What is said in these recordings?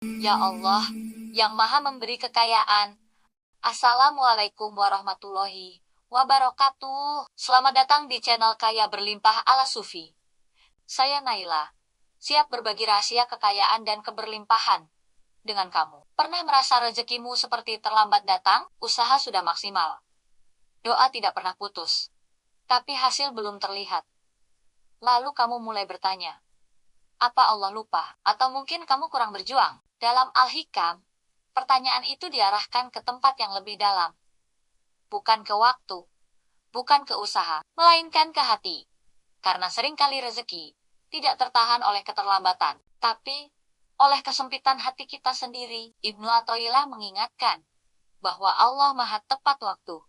Ya Allah, yang Maha Memberi Kekayaan. Assalamualaikum warahmatullahi wabarakatuh. Selamat datang di channel Kaya Berlimpah ala Sufi. Saya Naila, siap berbagi rahasia kekayaan dan keberlimpahan dengan kamu. Pernah merasa rezekimu seperti terlambat datang? Usaha sudah maksimal, doa tidak pernah putus, tapi hasil belum terlihat. Lalu kamu mulai bertanya, apa Allah lupa? Atau mungkin kamu kurang berjuang? Dalam Al-Hikam, pertanyaan itu diarahkan ke tempat yang lebih dalam. Bukan ke waktu, bukan ke usaha, melainkan ke hati. Karena seringkali rezeki tidak tertahan oleh keterlambatan, tapi oleh kesempitan hati kita sendiri. Ibnu Athaillah mengingatkan bahwa Allah Maha tepat waktu.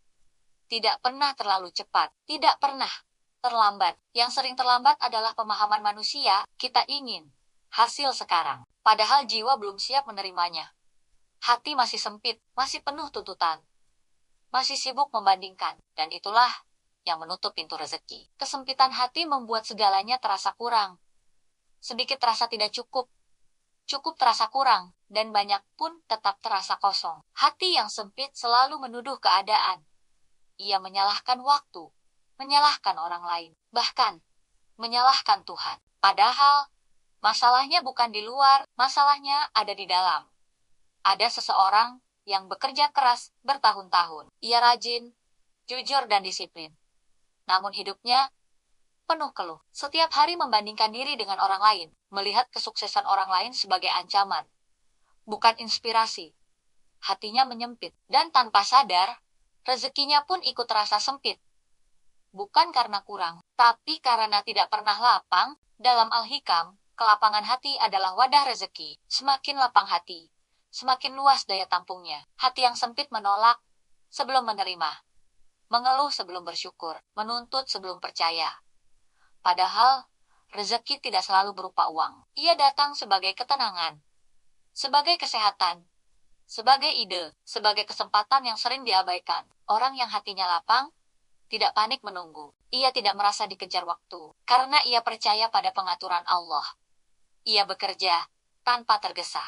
Tidak pernah terlalu cepat, tidak pernah terlambat. Yang sering terlambat adalah pemahaman manusia. Kita ingin hasil sekarang, padahal jiwa belum siap menerimanya. Hati masih sempit, masih penuh tuntutan, masih sibuk membandingkan, dan itulah yang menutup pintu rezeki. Kesempitan hati membuat segalanya terasa kurang. Sedikit terasa tidak cukup, cukup terasa kurang, dan banyak pun tetap terasa kosong. Hati yang sempit selalu menuduh keadaan. Ia menyalahkan waktu, menyalahkan orang lain, bahkan menyalahkan Tuhan. Padahal masalahnya bukan di luar, masalahnya ada di dalam. Ada seseorang yang bekerja keras bertahun-tahun. Ia rajin, jujur dan disiplin. Namun hidupnya penuh keluh. Setiap hari membandingkan diri dengan orang lain, melihat kesuksesan orang lain sebagai ancaman, bukan inspirasi. Hatinya menyempit, dan tanpa sadar, rezekinya pun ikut terasa sempit. Bukan karena kurang, tapi karena tidak pernah lapang. Dalam Al-Hikam, kelapangan hati adalah wadah rezeki. Semakin lapang hati, semakin luas daya tampungnya. Hati yang sempit menolak sebelum menerima, mengeluh sebelum bersyukur, menuntut sebelum percaya. Padahal, rezeki tidak selalu berupa uang. Ia datang sebagai ketenangan, sebagai kesehatan, sebagai ide, sebagai kesempatan yang sering diabaikan. Orang yang hatinya lapang tidak panik menunggu. Ia tidak merasa dikejar waktu, karena ia percaya pada pengaturan Allah. Ia bekerja tanpa tergesa,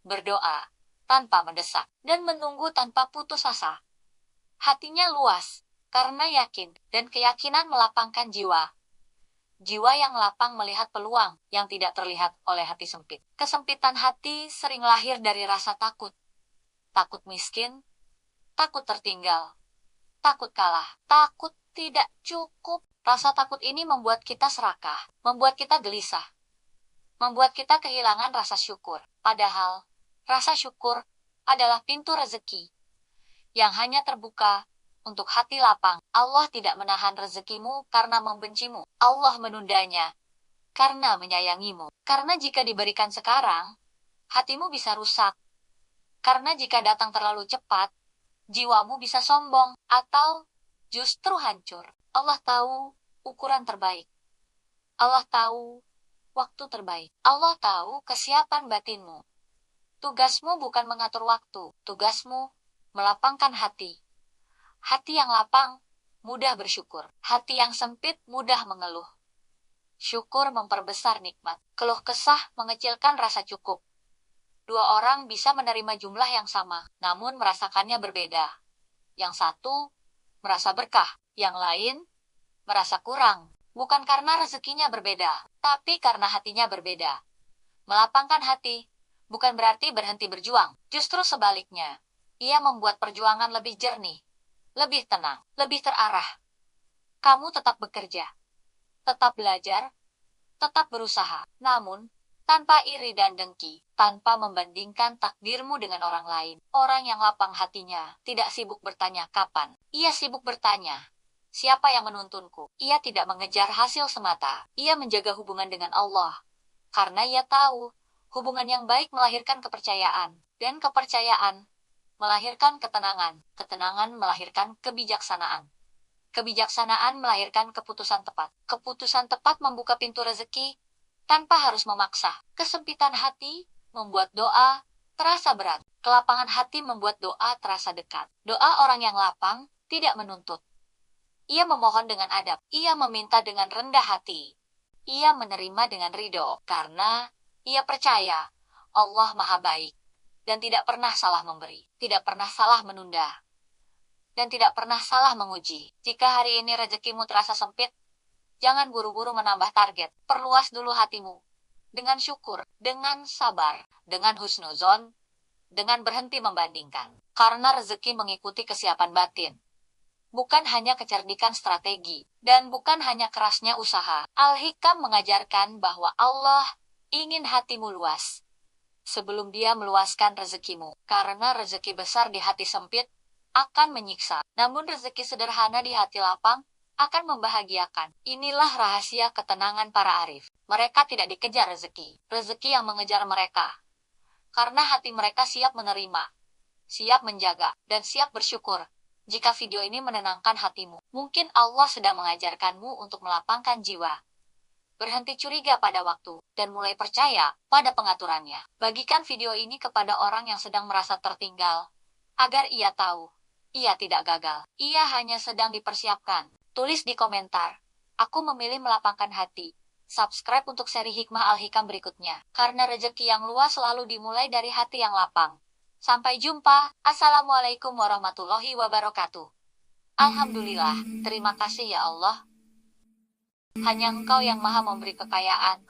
berdoa tanpa mendesak, dan menunggu tanpa putus asa. Hatinya luas, karena yakin, dan keyakinan melapangkan jiwa. Jiwa yang lapang melihat peluang yang tidak terlihat oleh hati sempit. Kesempitan hati sering lahir dari rasa takut. Takut miskin, takut tertinggal, takut kalah, takut tidak cukup. Rasa takut ini membuat kita serakah, membuat kita gelisah, membuat kita kehilangan rasa syukur. Padahal, rasa syukur adalah pintu rezeki yang hanya terbuka untuk hati lapang. Allah tidak menahan rezekimu karena membencimu. Allah menundanya karena menyayangimu. Karena jika diberikan sekarang, hatimu bisa rusak. Karena jika datang terlalu cepat, jiwamu bisa sombong atau justru hancur. Allah tahu ukuran terbaik. Allah tahu waktu terbaik. Allah tahu kesiapan batinmu. Tugasmu bukan mengatur waktu. Tugasmu melapangkan hati. Hati yang lapang mudah bersyukur. Hati yang sempit mudah mengeluh. Syukur memperbesar nikmat. Keluh kesah mengecilkan rasa cukup. Dua orang bisa menerima jumlah yang sama, namun merasakannya berbeda. Yang satu merasa berkah, yang lain merasa kurang. Bukan karena rezekinya berbeda, tapi karena hatinya berbeda. Melapangkan hati bukan berarti berhenti berjuang. Justru sebaliknya, ia membuat perjuangan lebih jernih, lebih tenang, lebih terarah. Kamu tetap bekerja, tetap belajar, tetap berusaha. Namun, tanpa iri dan dengki, tanpa membandingkan takdirmu dengan orang lain. Orang yang lapang hatinya tidak sibuk bertanya kapan. Ia sibuk bertanya, siapa yang menuntunku? Ia tidak mengejar hasil semata. Ia menjaga hubungan dengan Allah. Karena ia tahu, hubungan yang baik melahirkan kepercayaan. Dan kepercayaan melahirkan ketenangan. Ketenangan melahirkan kebijaksanaan. Kebijaksanaan melahirkan keputusan tepat. Keputusan tepat membuka pintu rezeki tanpa harus memaksa. Kesempitan hati membuat doa terasa berat. Kelapangan hati membuat doa terasa dekat. Doa orang yang lapang tidak menuntut. Ia memohon dengan adab. Ia meminta dengan rendah hati. Ia menerima dengan ridho. Karena ia percaya Allah Maha Baik dan tidak pernah salah memberi, tidak pernah salah menunda, dan tidak pernah salah menguji. Jika hari ini rezekimu terasa sempit, jangan buru-buru menambah target. Perluas dulu hatimu. Dengan syukur, dengan sabar, dengan husnuzon, dengan berhenti membandingkan. Karena rezeki mengikuti kesiapan batin. Bukan hanya kecerdikan strategi, dan bukan hanya kerasnya usaha. Al-Hikam mengajarkan bahwa Allah ingin hatimu luas sebelum Dia meluaskan rezekimu. Karena rezeki besar di hati sempit akan menyiksa, namun rezeki sederhana di hati lapang akan membahagiakan. Inilah rahasia ketenangan para arif. Mereka tidak dikejar rezeki, rezeki yang mengejar mereka. Karena hati mereka siap menerima, siap menjaga, dan siap bersyukur. Jika video ini menenangkan hatimu, mungkin Allah sedang mengajarkanmu untuk melapangkan jiwa. Berhenti curiga pada waktu, dan mulai percaya pada pengaturannya. Bagikan video ini kepada orang yang sedang merasa tertinggal, agar ia tahu, ia tidak gagal. Ia hanya sedang dipersiapkan. Tulis di komentar, aku memilih melapangkan hati. Subscribe untuk seri Hikmah Al-Hikam berikutnya. Karena rezeki yang luas selalu dimulai dari hati yang lapang. Sampai jumpa. Assalamualaikum warahmatullahi wabarakatuh. Alhamdulillah, terima kasih ya Allah. Hanya Engkau yang Maha memberi kekayaan.